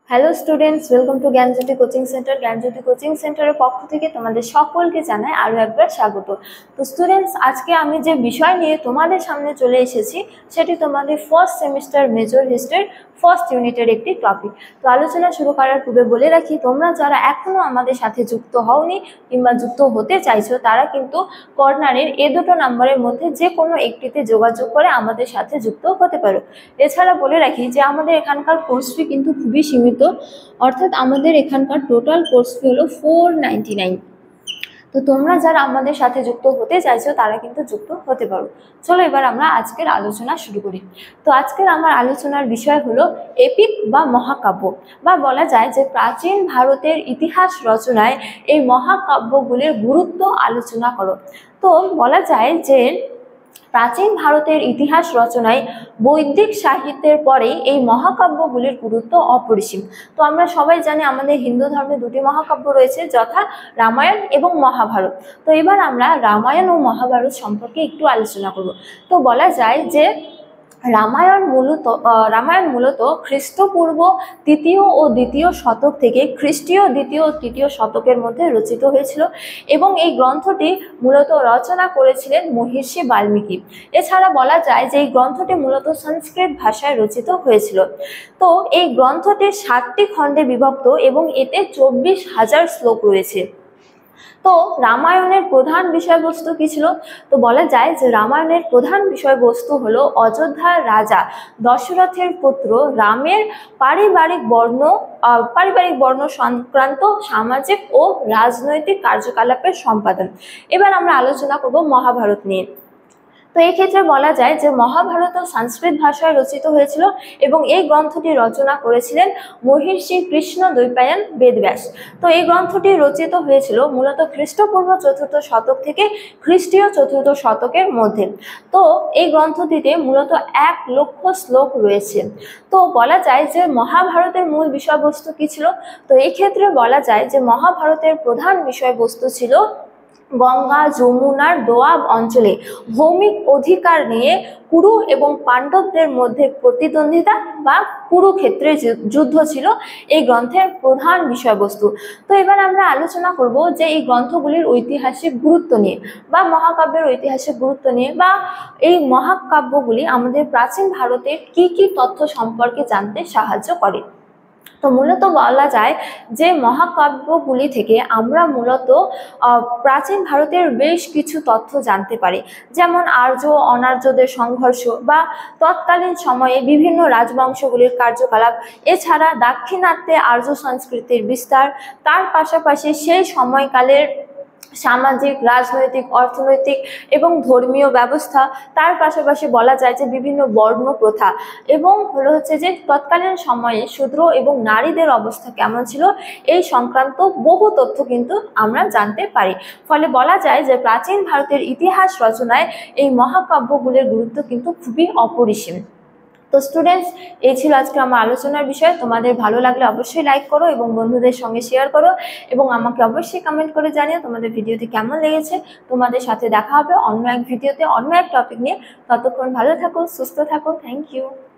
Hello students, welcome to Gyanjyoti coaching centre. Gyanjyoti coaching সেন্টারের পক্ষ থেকে তোমাদের সকলকে জানাই আরও একবার স্বাগত। তো স্টুডেন্টস, আজকে আমি যে বিষয় নিয়ে তোমাদের সামনে চলে এসেছি সেটি তোমাদের ফার্স্ট সেমিস্টার মেজর হিস্ট্রির ফার্স্ট ইউনিটের একটি টপিক। তো আলোচনা শুরু করার পূর্বে বলে রাখি, তোমরা যারা এখনও আমাদের সাথে যুক্ত হওনি কিংবা যুক্ত হতে চাইছো তারা কিন্তু কর্নারের এই দুটো নাম্বারের মধ্যে যে কোনো একটিতে যোগাযোগ করে আমাদের সাথে যুক্ত হতে পারো। এছাড়া বলে রাখি যে আমাদের এখানকার কোর্স ফি কিন্তু খুবই সীমিত, অর্থাৎ আমাদের এখানকার টোটাল কোর্স ফি হলো 499। তো তোমরা যারা আমাদের সাথে যুক্ত হতে চাইছো তারা কিন্তু যুক্ত হতে পারো। চলো এবার আমরা আজকের আলোচনা শুরু করি। তো আজকের আমার আলোচনার বিষয় হলো এপিক বা মহাকাব্য, বা বলা যায় যে প্রাচীন ভারতের ইতিহাস রচনায় এই মহাকাব্যগুলির গুরুত্ব আলোচনা করো। তো বলা যায় যে প্রাচীন ভারতের ইতিহাস রচনায় বৈদিক সাহিত্যের পরে এই মহাকাব্যগুলির গুরুত্ব অপরিসীম। তো আমরা সবাই জানি আমাদের হিন্দু ধর্মে দুটি মহাকাব্য রয়েছে, যথা রামায়ণ এবং মহাভারত। তো এবার আমরা রামায়ণ ও মহাভারত সম্পর্কে একটু আলোচনা করব। তো বলা যায় যে রামায়ণ মূলত খ্রিস্টপূর্ব তৃতীয় ও দ্বিতীয় শতক থেকে খ্রিস্টীয় দ্বিতীয় ও তৃতীয় শতকের মধ্যে রচিত হয়েছিল, এবং এই গ্রন্থটি মূলত রচনা করেছিলেন মহর্ষি বাল্মীকি। এছাড়া বলা যায় যে এই গ্রন্থটি মূলত সংস্কৃত ভাষায় রচিত হয়েছিল। তো এই গ্রন্থটি 7টি খণ্ডে বিভক্ত এবং এতে 24,000 শ্লোক রয়েছে। তো রামায়ণের প্রধান বিষয়বস্তু কি ছিল? তো বলা যায় যে রামায়ণের প্রধান বিষয়বস্তু হলো অযোধ্যার রাজা দশরথের পুত্র রামের পারিবারিক বর্ণ সংক্রান্ত সামাজিক ও রাজনৈতিক কার্যকলাপের সম্পাদন। এবার আমরা আলোচনা করব মহাভারত নিয়ে। তো এই ক্ষেত্রে বলা যায় যে মহাভারত সংস্কৃত ভাষায় রচিত হয়েছিল এবং এই গ্রন্থটি রচনা করেছিলেন মহর্ষি কৃষ্ণ দ্বৈপায়ন বেদব্যাস। তো এই গ্রন্থটি রচিত হয়েছিল মূলত খ্রিস্টপূর্ব 4র্থ শতক থেকে খ্রিস্টীয় 4র্থ শতকের মধ্যে। তো এই গ্রন্থটিতে মূলত 1 লক্ষ শ্লোক রয়েছে। তো বলা যায় যে মহাভারতের মূল বিষয়বস্তু কি ছিল? তো এই ক্ষেত্রে বলা যায় যে মহাভারতের প্রধান বিষয়বস্তু ছিল গঙ্গা যমুনার দোয়াব অঞ্চলে ভৌমিক অধিকার নিয়ে কুরু এবং পাণ্ডবদের মধ্যে প্রতিদ্বন্দ্বিতা বা কুরুক্ষেত্রে যুদ্ধ ছিল এই গ্রন্থের প্রধান বিষয়বস্তু। তো এবার আমরা আলোচনা করব যে এই গ্রন্থগুলির ঐতিহাসিক গুরুত্ব নিয়ে, বা মহাকাব্যের ঐতিহাসিক গুরুত্ব নিয়ে, বা এই মহাকাব্যগুলি আমাদের প্রাচীন ভারতের কি কি তথ্য সম্পর্কে জানতে সাহায্য করে। তো মূলত বলা যায় যে মহাকাব্যগুলি থেকে আমরা মূলত প্রাচীন ভারতের বেশ কিছু তথ্য জানতে পারি, যেমন আর্য অনার্যদের সংঘর্ষ বা তৎকালীন সময়ে বিভিন্ন রাজবংশগুলির কার্যকলাপ, এছাড়া দাক্ষিণাত্যে আর্য সংস্কৃতির বিস্তার, তার পাশাপাশি সেই সময়কালের সামাজিক, রাজনৈতিক, অর্থনৈতিক এবং ধর্মীয় ব্যবস্থা, তার পাশাপাশি বলা যায় যে বিভিন্ন বর্ণ প্রথা, এবং হচ্ছে যে তৎকালীন সময়ে শূদ্র এবং নারীদের অবস্থা কেমন ছিল, এই সংক্রান্ত বহু তথ্য কিন্তু আমরা জানতে পারি। ফলে বলা যায় যে প্রাচীন ভারতের ইতিহাস রচনায় এই মহাকাব্যগুলির গুরুত্ব কিন্তু খুবই অপরিসীম। তো স্টুডেন্টস, এই ছিল আজকে আমার আলোচনার বিষয়। তোমাদের ভালো লাগলে অবশ্যই লাইক করো এবং বন্ধুদের সঙ্গে শেয়ার করো, এবং আমাকে অবশ্যই কমেন্ট করে জানিও তোমাদের ভিডিওটি কেমন লেগেছে। তোমাদের সাথে দেখা হবে অন্য এক ভিডিওতে অন্য এক টপিক নিয়ে। ততক্ষণ ভালো থাকো, সুস্থ থাকো। Thank you.